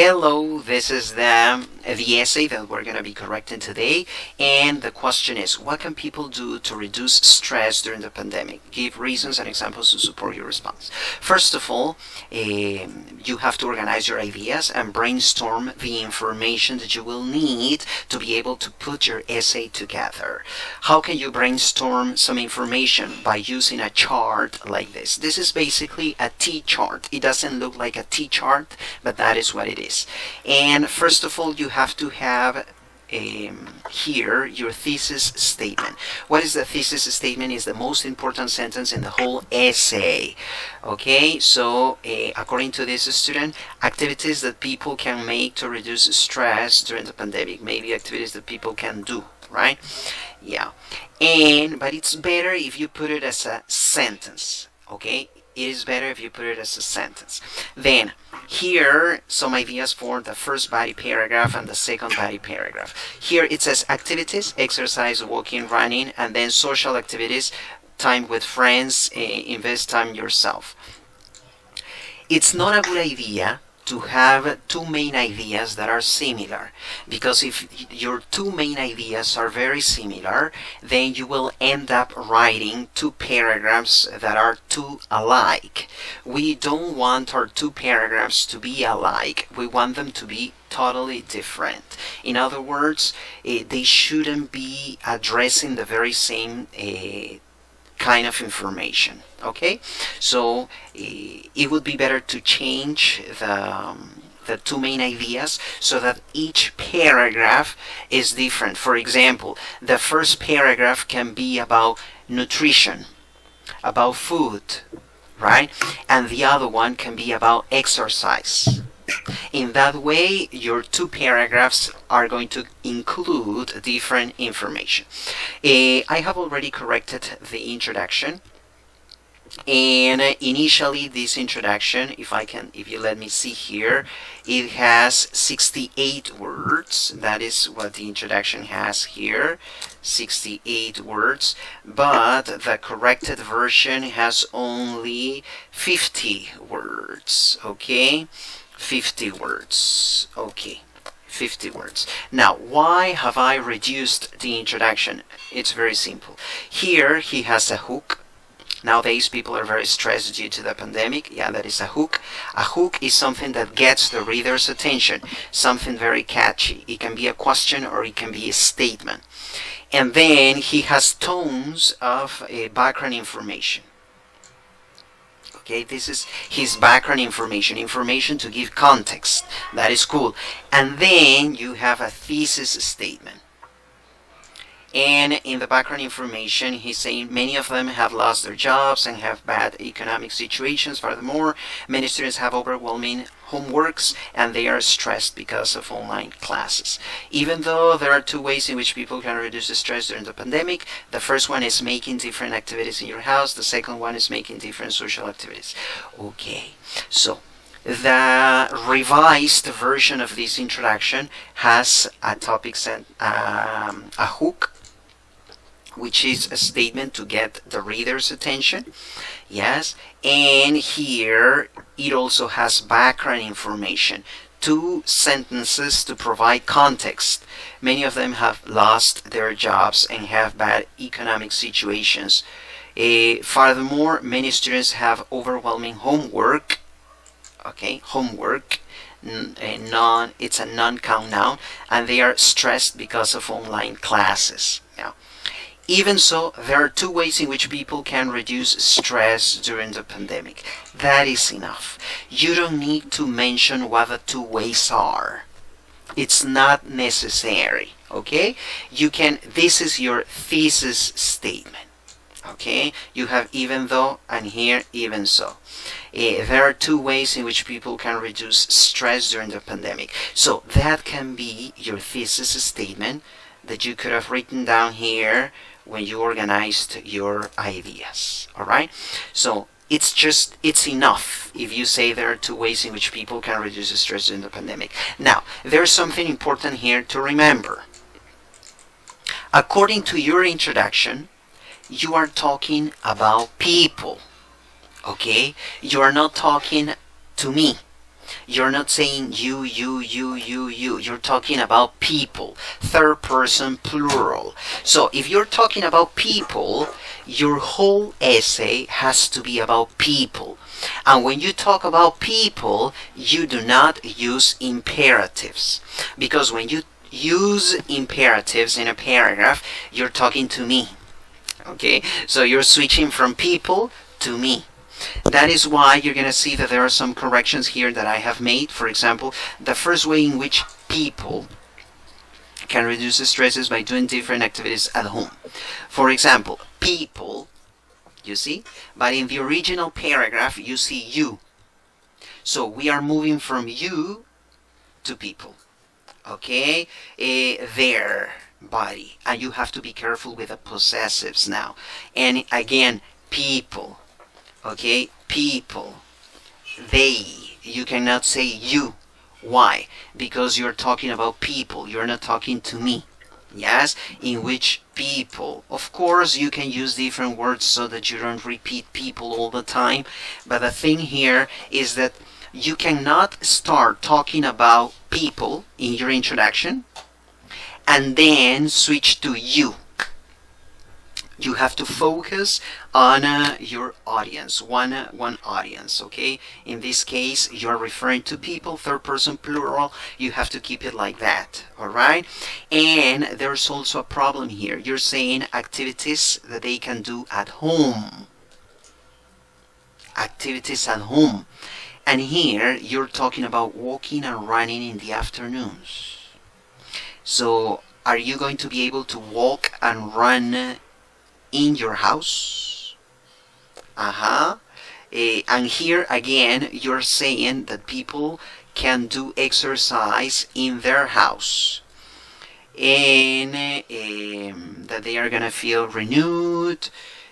Hello, this is the essay that we're going to be correcting today, and the question is, what can people do to reduce stress during the pandemic? Give reasons and examples to support your response. First of all, you have to organize your ideas and brainstorm the information that you will need to be able to put your essay together. How can you brainstorm some information? By using a chart like this. This is basically a T-chart. It doesn't look like a T-chart, but that is what it is. And first of all, you have to have here your thesis statement. What is the thesis statement? Is the most important sentence in the whole essay. Okay, so according to this student, activities that people can make to reduce stress during the pandemic. Maybe activities that people can do, right? Yeah. But it's better if you put it as a sentence. Okay, it is better if you put it as a sentence. Then here some ideas for the first body paragraph and the second body paragraph. Here it says activities: exercise, walking, running, and then social activities, time with friends, invest time yourself. It's not a good idea to have two main ideas that are similar, because if your two main ideas are very similar, then you will end up writing two paragraphs that are too alike. We don't want our two paragraphs to be alike. We want them to be totally different. In other words, they shouldn't be addressing the very same kind of information. Okay, so it would be better to change the two main ideas so that each paragraph is different. For example, the first paragraph can be about nutrition, about food, right? And the other one can be about exercise. In that way, your two paragraphs are going to include different information. I have already corrected the introduction. And initially this introduction, if you let me see here, it has 68 words. That is what the introduction has here, 68 words, but the corrected version has only 50 words. Okay, 50 words. Okay, 50 words. Now, why have I reduced the introduction? It's very simple. Here he has a hook. Nowadays people are very stressed due to the pandemic. Yeah, that is a hook. A hook is something that gets the reader's attention, something very catchy. It can be a question or it can be a statement. And then he has tons of background information. Okay, this is his background information to give context. That is cool. And then you have a thesis statement. And in the background information, he's saying many of them have lost their jobs and have bad economic situations. Furthermore, many students have overwhelming homeworks and they are stressed because of online classes. Even though there are two ways in which people can reduce the stress during the pandemic, the first one is making different activities in your house. The second one is making different social activities. Okay, so the revised version of this introduction has a topic a hook, which is a statement to get the reader's attention. Yes, and here it also has background information, two sentences to provide context. Many of them have lost their jobs and have bad economic situations. Furthermore, many students have overwhelming homework. Okay, homework. It's a non-count noun, and they are stressed because of online classes. Now, even so, there are two ways in which people can reduce stress during the pandemic. That is enough. You don't need to mention what the two ways are. It's not necessary. Okay? You can. This is your thesis statement. Okay? You have even though, and here even so. There are two ways in which people can reduce stress during the pandemic. So that can be your thesis statement that you could have written down here when you organized your ideas. Alright? So it's enough if you say there are two ways in which people can reduce stress during the pandemic. Now, there's something important here to remember. According to your introduction, you are talking about people. Okay? You are not talking to me. You're not saying you. You're talking about people. Third person plural. So if you're talking about people, your whole essay has to be about people. And when you talk about people, you do not use imperatives. Because when you use imperatives in a paragraph, you're talking to me. Okay? So you're switching from people to me. That is why you're going to see that there are some corrections here that I have made. For example, the first way in which people can reduce the stress is by doing different activities at home. For example, people, you see? But in the original paragraph, you see you. So we are moving from you to people. Okay? Their body. And you have to be careful with the possessives now. And again, people. Okay? People. They. You cannot say you. Why? Because you're talking about people. You're not talking to me. Yes? In which people. Of course, you can use different words so that you don't repeat people all the time. But the thing here is that you cannot start talking about people in your introduction and then switch to you. You have to focus on your audience, one audience, okay? In this case, you're referring to people, third person plural. You have to keep it like that, all right? And there's also a problem here. You're saying activities that they can do at home. Activities at home. And here, you're talking about walking and running in the afternoons. So, are you going to be able to walk and run in your house? And here again, you're saying that people can do exercise in their house. And that they are going to feel renewed,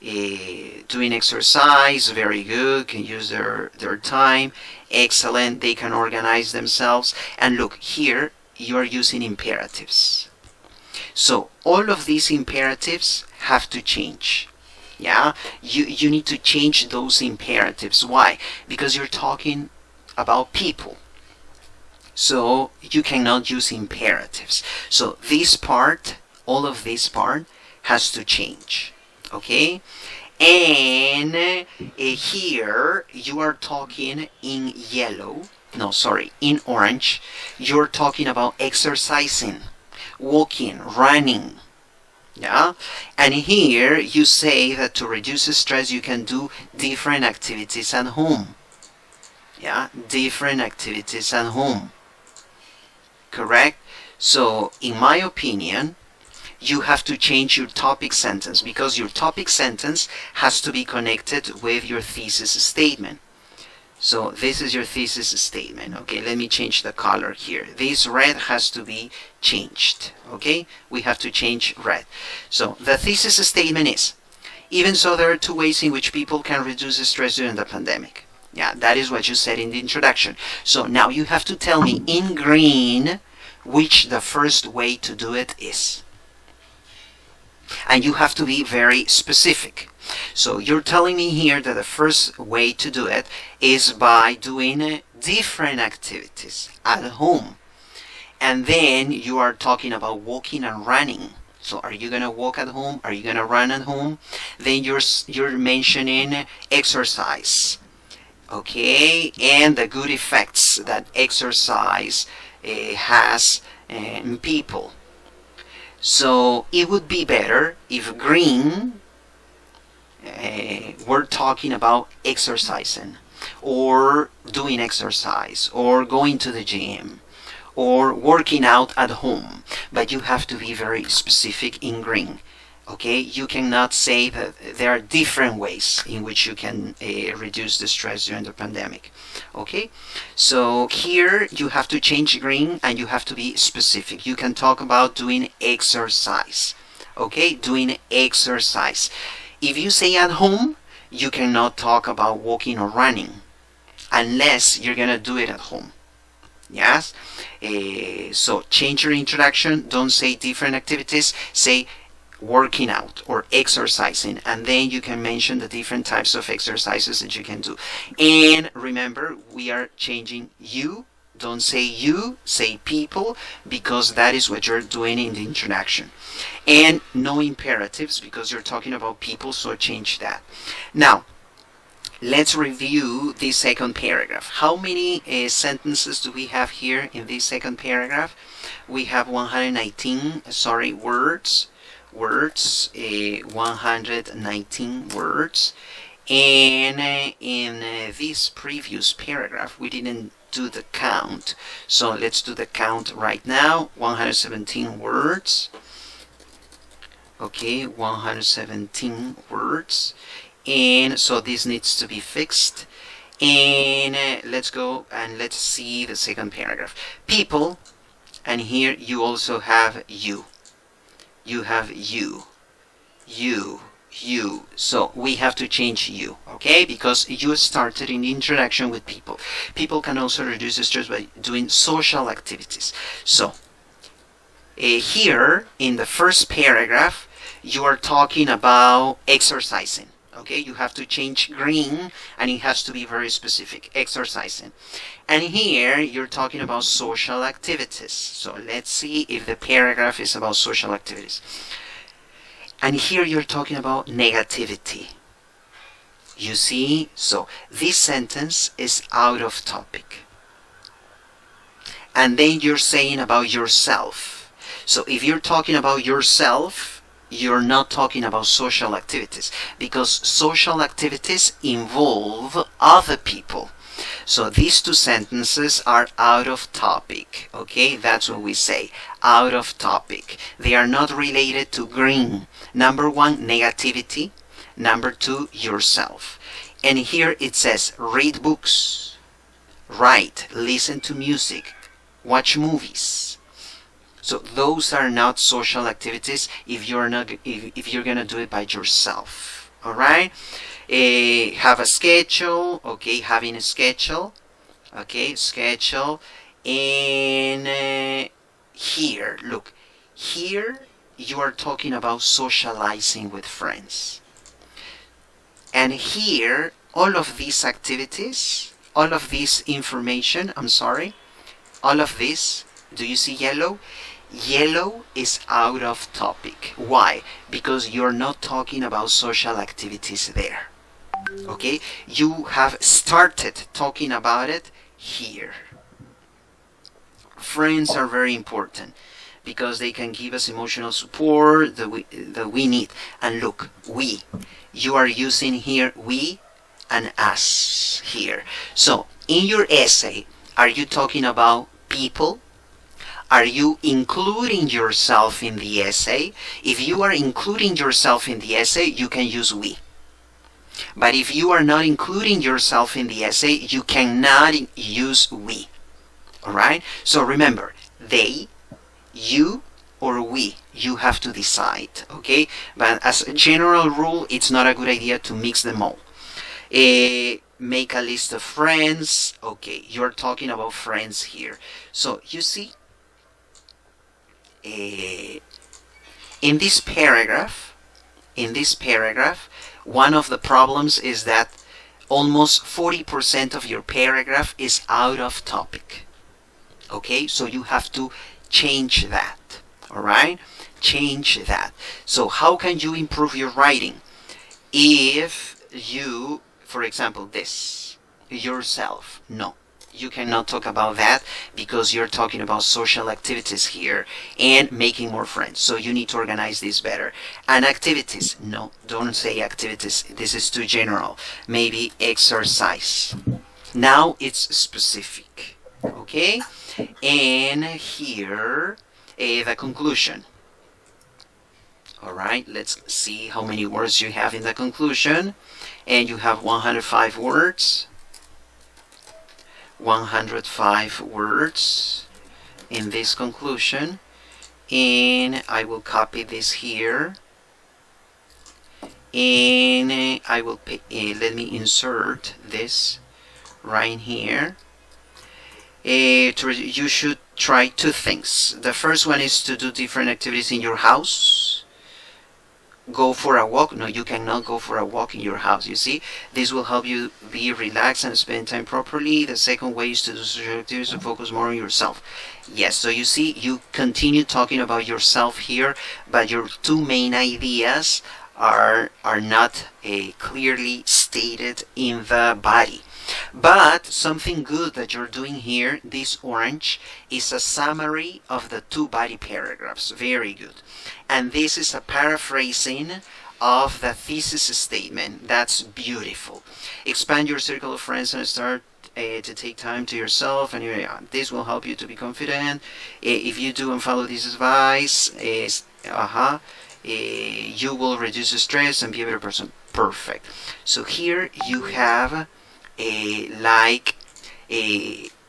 doing exercise, very good, can use their time, excellent, they can organize themselves. And look, here you are using imperatives. So all of these imperatives have to change. Yeah, you need to change those imperatives. Why? Because you're talking about people. So you cannot use imperatives. So this part, all of this part has to change. Okay? And here you are talking in yellow. No, sorry, in orange. You're talking about exercising, walking, running. Yeah? And here you say that to reduce stress you can do different activities at home. Yeah? Different activities at home. Correct? So, in my opinion, you have to change your topic sentence because your topic sentence has to be connected with your thesis statement. So this is your thesis statement. Okay, let me change the color here. This red has to be changed. Okay, we have to change red. So the thesis statement is, even so, there are two ways in which people can reduce stress during the pandemic. Yeah, that is what you said in the introduction. So now you have to tell me in green which the first way to do it is. And you have to be very specific. So you're telling me here that the first way to do it is by doing different activities at home. And then you are talking about walking and running. So are you going to walk at home? Are you going to run at home? Then you're mentioning exercise. Okay? And the good effects that exercise has in people. So it would be better if green we're talking about exercising or doing exercise or going to the gym or working out at home, but you have to be very specific in green. Okay, you cannot say that there are different ways in which you can reduce the stress during the pandemic. Okay, so here you have to change green and you have to be specific. You can talk about doing exercise. Okay, doing exercise. If you say at home, you cannot talk about walking or running unless you're gonna do it at home. Yes? So change your introduction. Don't say different activities. Say working out or exercising, and then you can mention the different types of exercises that you can do. And remember, we are changing you. Don't say you, say people, because that is what you're doing in the introduction. And no imperatives, because you're talking about people, so change that. Now, let's review the second paragraph. How many sentences do we have here in this second paragraph? We have 119, words, 119 words. And in this previous paragraph, we didn't do the count. So let's do the count right now. 117 words. Okay, 117 words. And so this needs to be fixed. And let's go and let's see the second paragraph. People, and here you also have you. You have you. So we have to change you, okay? Because you started in the introduction with people. People can also reduce stress by doing social activities. So here in the first paragraph, you are talking about exercising. Okay, you have to change green, and it has to be very specific, exercising. And here you're talking about social activities. So let's see if the paragraph is about social activities. And here you're talking about negativity. You see? So this sentence is out of topic. And then you're saying about yourself. So if you're talking about yourself, you're not talking about social activities, because social activities involve other people. So these two sentences are out of topic. Okay, that's what we say, out of topic. They are not related to green. Number one, negativity. Number two, yourself. And here it says read books, write, listen to music, watch movies. So those are not social activities if you're gonna do it by yourself. All right. Have a schedule. Okay, having a schedule. Okay, schedule. And here, look, here you are talking about socializing with friends. And here, all of these activities, all of this information, all of this, do you see yellow? Yellow is out of topic. Why? Because you're not talking about social activities there. Okay? You have started talking about it here. Friends are very important because they can give us emotional support that we need. And look, you are using here we and us here. So in your essay, are you talking about people? Are you including yourself in the essay? If you are including yourself in the essay, you can use we. But if you are not including yourself in the essay, you cannot use we. Alright? So remember, they, you, or we. You have to decide. Okay? But as a general rule, it's not a good idea to mix them all. Make a list of friends. Okay, you're talking about friends here. So you see, in this paragraph, one of the problems is that almost 40% of your paragraph is out of topic. Okay, so you have to change that. All right, change that. So how can you improve your writing? If you, for example, this, yourself, no. You cannot talk about that because you're talking about social activities here and making more friends. So you need to organize this better. And activities, no, don't say activities. This is too general. Maybe exercise. Now it's specific. Okay? And here, the conclusion. All right, let's see how many words you have in the conclusion. And you have 105 words. 105 words in this conclusion, and I will copy this here, and I will let me insert this right here. You should try two things. The first one is to do different activities in your house. go for a walk. No, you cannot go for a walk in your house. You see, this will help you be relaxed and spend time properly. The second way is to do social activities to focus more on yourself. Yes, so you see, you continue talking about yourself here, but your two main ideas are not clearly stated in the body. But something good that you're doing here, this orange, is a summary of the two body paragraphs. Very good. And this is a paraphrasing of the thesis statement. That's beautiful. Expand your circle of friends and start to take time to yourself, and this will help you to be confident. If you do and follow this advice, you will reduce the stress and be a better person. Perfect. So here you have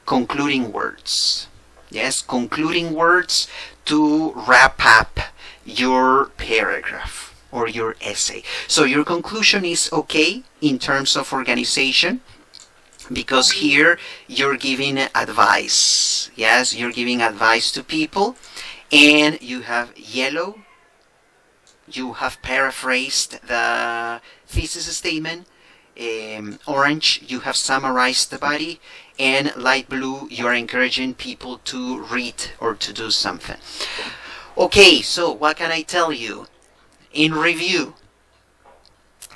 concluding words. Yes, concluding words to wrap up your paragraph or your essay. So your conclusion is okay in terms of organization, because here you're giving advice. Yes, you're giving advice to people, and you have yellow, you have paraphrased the thesis statement. Orange, you have summarized the body, and light blue, you're encouraging people to read or to do something. Okay, so what can I tell you? In review,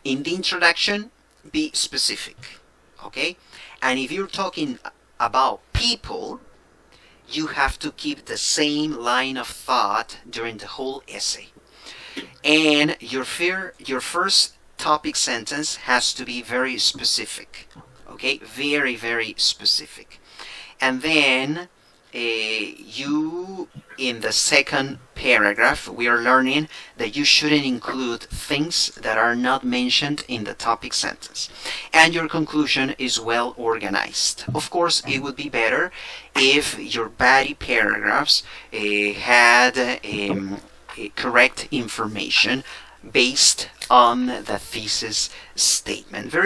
in the introduction, be specific. Okay? And if you're talking about people, you have to keep the same line of thought during the whole essay. And your first topic sentence has to be very specific. Okay? Very, very specific. And then you, in the second paragraph, we are learning that you shouldn't include things that are not mentioned in the topic sentence. And your conclusion is well organized. Of course, it would be better if your body paragraphs had correct information based on the thesis statement. Very